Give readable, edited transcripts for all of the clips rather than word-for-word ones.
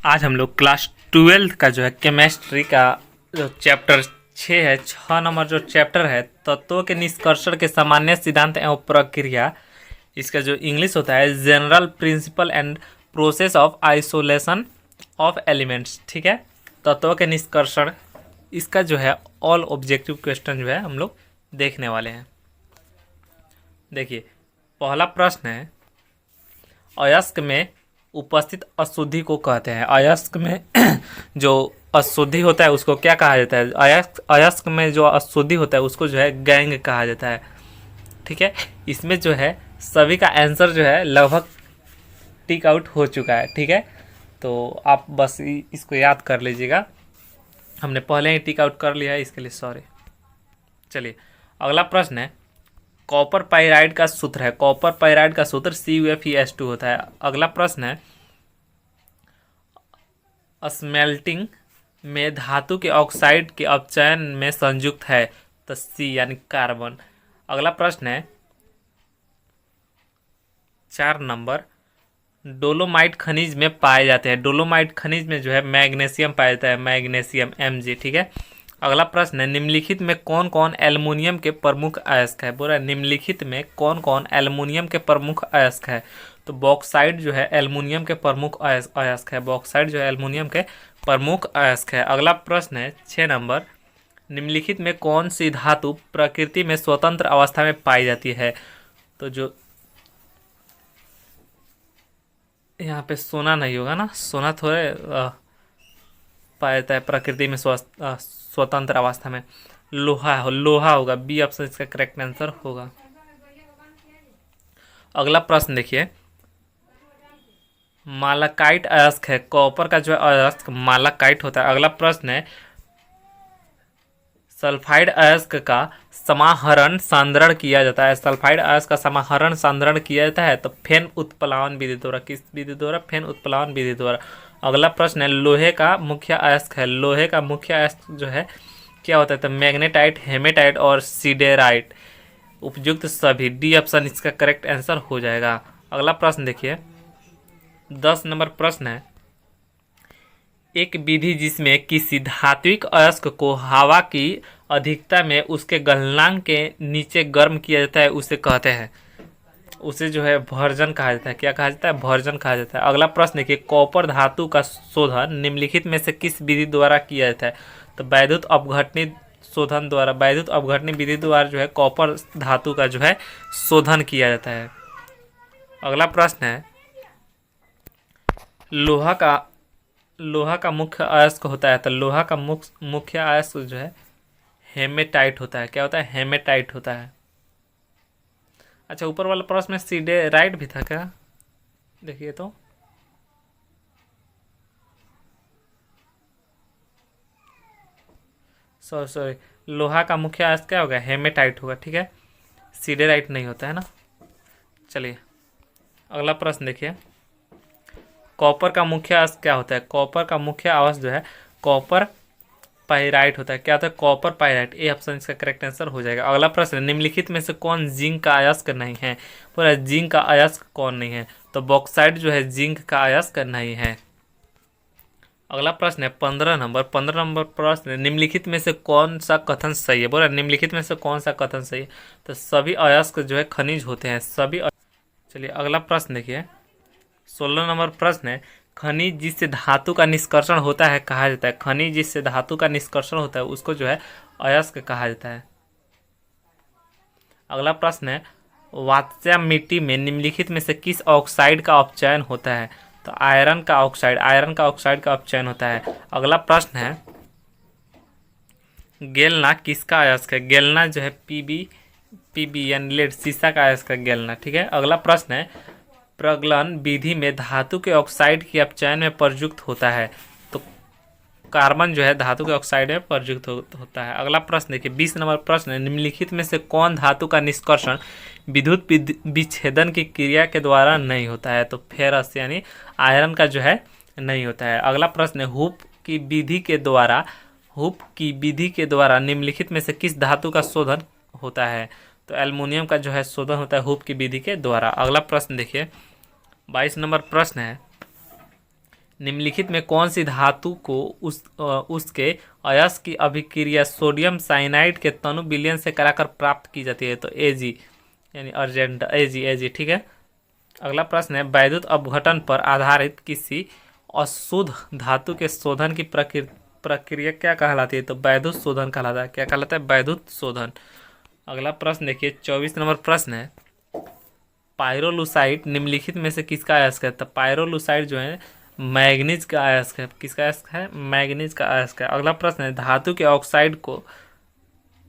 आज हम लोग क्लास 12 का जो है केमिस्ट्री का जो चैप्टर 6 है, 6 नंबर जो चैप्टर है तत्वों के निष्कर्षण के सामान्य सिद्धांत एवं प्रक्रिया, इसका जो इंग्लिश होता है general principle and process of isolation of elements. ठीक है, तत्वों के निष्कर्षण, इसका जो है ऑल ऑब्जेक्टिव क्वेश्चन जो है हम लोग देखने वाले हैं। देखिए, पहला प्रश्न है, अयस्क में उपस्थित अशुद्धि को कहते हैं। अयस्क में जो अशुद्धि होता है उसको क्या कहा जाता है? अयस्क में जो अशुद्धि होता है उसको जो है गैंग कहा जाता है। ठीक है, इसमें जो है सभी का आंसर जो है लगभग टिक आउट हो चुका है। ठीक है, तो आप बस इसको याद कर लीजिएगा, हमने पहले ही टिक आउट कर लिया है, इसके लिए सॉरी। चलिए, अगला प्रश्न है, कॉपर पाइराइड का सूत्र है। कॉपर पाइराइड का सूत्र CuFeS2 होता है। अगला प्रश्न है, स्मेल्टिंग में धातु के ऑक्साइड के अपचयन में संयुक्त है, तो C यानी कार्बन। अगला प्रश्न है 4 नंबर, डोलोमाइट खनिज में पाए जाते हैं। डोलोमाइट खनिज में जो है मैग्नीशियम पाया जाता है, मैग्नीशियम Mg। ठीक है, अगला प्रश्न है, निम्नलिखित में कौन कौन एल्युमिनियम के प्रमुख अयस्क है? बोला निम्नलिखित में कौन कौन एल्युमिनियम के प्रमुख अयस्क है? तो बॉक्साइड जो है एल्युमिनियम के प्रमुख अयस्क है। बॉक्साइड जो है एल्युमिनियम के प्रमुख अयस्क है। अगला प्रश्न है 6 नंबर, निम्नलिखित में कौन सी धातु प्रकृति में स्वतंत्र अवस्था में पाई जाती है? तो जो यहाँ पे सोना नहीं होगा ना, सोना थोड़े पाया जाता है प्रकृति में स्वतंत्र अवस्था में। लोहा होगा, बी ऑप्शन इसका करेक्ट आंसर होगा। अगला प्रश्न देखिए, मालाकाइट अयस्क है। कॉपर का जो है अयस्क मालाकाइट होता है। अगला प्रश्न है, सल्फाइड अयस्क का समाहरण सांद्रण किया जाता है। सल्फाइड अयस्क का समाहरण सांद्रण किया जाता है तो फेन उत्प्लावन विधि द्वारा। किस विधि द्वारा? फेन उत्प्लावन विधि द्वारा। अगला प्रश्न है, लोहे का मुख्य अयस्क है। लोहे का मुख्य अयस्क जो है क्या होता है? तो मैग्नेटाइट, हेमेटाइट और सिडेराइट। उपयुक्त सभी, डी ऑप्शन इसका करेक्ट आंसर हो जाएगा। अगला प्रश्न देखिए, 10 नंबर प्रश्न है, एक विधि जिसमें किसी धात्विक अयस्क को हवा की अधिकता में उसके गलनांक के नीचे गर्म किया जाता है, उसे कहते हैं, उसे जो है भर्जन कहा जाता है। क्या कहा जाता है? भर्जन कहा जाता है। अगला प्रश्न देखिए, कॉपर धातु का शोधन निम्नलिखित में से किस विधि द्वारा किया जाता है? तो वैद्युत अपघटनी शोधन द्वारा, वैद्युत अपघटनी विधि द्वारा जो है कॉपर धातु का जो है शोधन किया जाता है। अगला प्रश्न है, लोहा का मुख्य अयस्क होता है। तो लोहा का मुख्य अयस्क जो है हेमेटाइट होता है। क्या होता है? हेमेटाइट होता है। अच्छा, ऊपर वाला प्रश्न में सिडेराइट भी था क्या? देखिए तो सॉरी, लोहा का मुख्य अयस्क क्या होगा? हेमेटाइट होगा। ठीक है, सिडेराइट नहीं होता है ना। चलिए, अगला प्रश्न देखिए, कॉपर का मुख्य अयस्क क्या होता है? कॉपर का मुख्य अयस्क जो है कॉपर पाइराइट होता है। क्या होता है? Copper pyrite. ए ऑप्शन इसका करेक्ट आंसर हो जाएगा। अगला प्रश्न, निम्नलिखित में से कौन जिंक का अयस्क नहीं है? पूरा जिंक का अयस्क कौन नहीं है? तो बॉक्साइड जो है जिंक का अयस्क नहीं है। अगला प्रश्न है 15 नंबर। 15 नंबर प्रश्न, निम्नलिखित में से कौन सा कथन सही है? बोला निम्नलिखित में से कौन सा कथन सही है? तो सभी अयस्क जो है खनिज होते हैं, सभी। चलिए, अगला प्रश्न देखिए, 16 नंबर प्रश्न है, खनिज जिससे धातु का निष्कर्षण होता है कहा जाता है। खनिज जिससे धातु का निष्कर्षण होता है उसको जो है अयस्क कहा जाता है। अगला प्रश्न है, वात्स्या मिट्टी में निम्नलिखित में से किस ऑक्साइड का अपचयन होता है? तो आयरन का ऑक्साइड का अपचयन होता है। अगला प्रश्न है, गेलना किसका अयस्क है? गेलना जो है पीबी यानी लेड, शीशा का अयस्क है गेलना। ठीक है, अगला प्रश्न है, प्रगलन विधि में धातु के ऑक्साइड के अपचयन में प्रयुक्त होता है। तो कार्बन जो है धातु के ऑक्साइड में प्रयुक्त होता है। अगला प्रश्न देखिए, 20 नंबर प्रश्न है, निम्नलिखित में से कौन धातु का निष्कर्षण विद्युत विच्छेदन की क्रिया के द्वारा नहीं होता है? तो फेरस यानी आयरन का जो है नहीं होता है। अगला प्रश्न है, हुप की विधि के द्वारा निम्नलिखित में से किस धातु का शोधन होता है? तो एल्युमिनियम का जो है शोधन होता है हुप की विधि के द्वारा। अगला प्रश्न देखिए, 22 नंबर प्रश्न है, निम्नलिखित में कौन सी धातु को उसके अयस्क की अभिक्रिया सोडियम साइनाइड के तनु विलयन से कराकर प्राप्त की जाती है? तो एजी, यानी अर्जेंट, एजी, ठीक है। अगला प्रश्न है, वैद्युत अपघटन पर आधारित किसी अशुद्ध धातु के शोधन की प्रक्रिया क्या कहलाती है? तो वैद्युत शोधन कहलाता है। क्या कहलाता है? वैद्युत शोधन। अगला प्रश्न देखिए, 24 नंबर प्रश्न है, पायरोलुसाइड निम्नलिखित में से किसका अयस्क है? तो पायरोलुसाइड जो है मैग्नीज का अयस्क है। किसका अयस्क है? मैग्नीज का अयस्क है। अगला प्रश्न है, धातु के ऑक्साइड को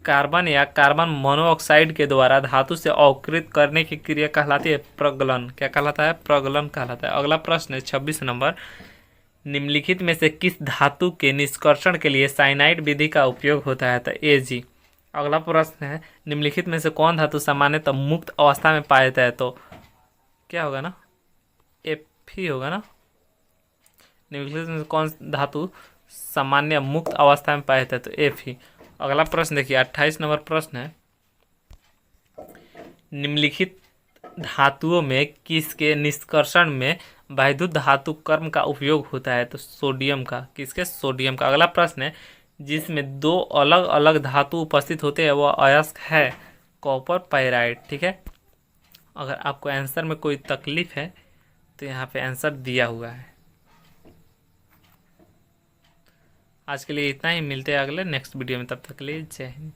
कार्बन या कार्बन मोनोऑक्साइड के द्वारा धातु से अवकृत करने की क्रिया कहलाती है प्रगलन। क्या कहलाता है? प्रगलन कहलाता है। अगला प्रश्न है 26 नंबर, निम्नलिखित में से किस धातु के निष्कर्षण के लिए साइनाइड विधि का उपयोग होता है? तो एजी। अगला प्रश्न है, निम्नलिखित में से कौन धातु सामान्यतः मुक्त अवस्था में पाया जाता है? तो क्या होगा ना? एफ ही होगा ना। निम्नलिखित में से कौन धातु सामान्य मुक्त अवस्था में पाया जाता है? तो एफ ही। अगला प्रश्न देखिए, 28 नंबर प्रश्न है, निम्नलिखित धातुओं में किसके निष्कर्षण में वैद्युत धातु कर्म का उपयोग होता है? तो सोडियम का। किसके? सोडियम का। अगला प्रश्न है, जिसमें दो अलग अलग धातु उपस्थित होते हैं वह अयस्क है? कॉपर पाइराइड, ठीक है। अगर आपको आंसर में कोई तकलीफ है तो यहाँ पे आंसर दिया हुआ है। आज के लिए इतना ही, मिलते हैं अगले नेक्स्ट वीडियो में, तब तक के लिए जय हिंद।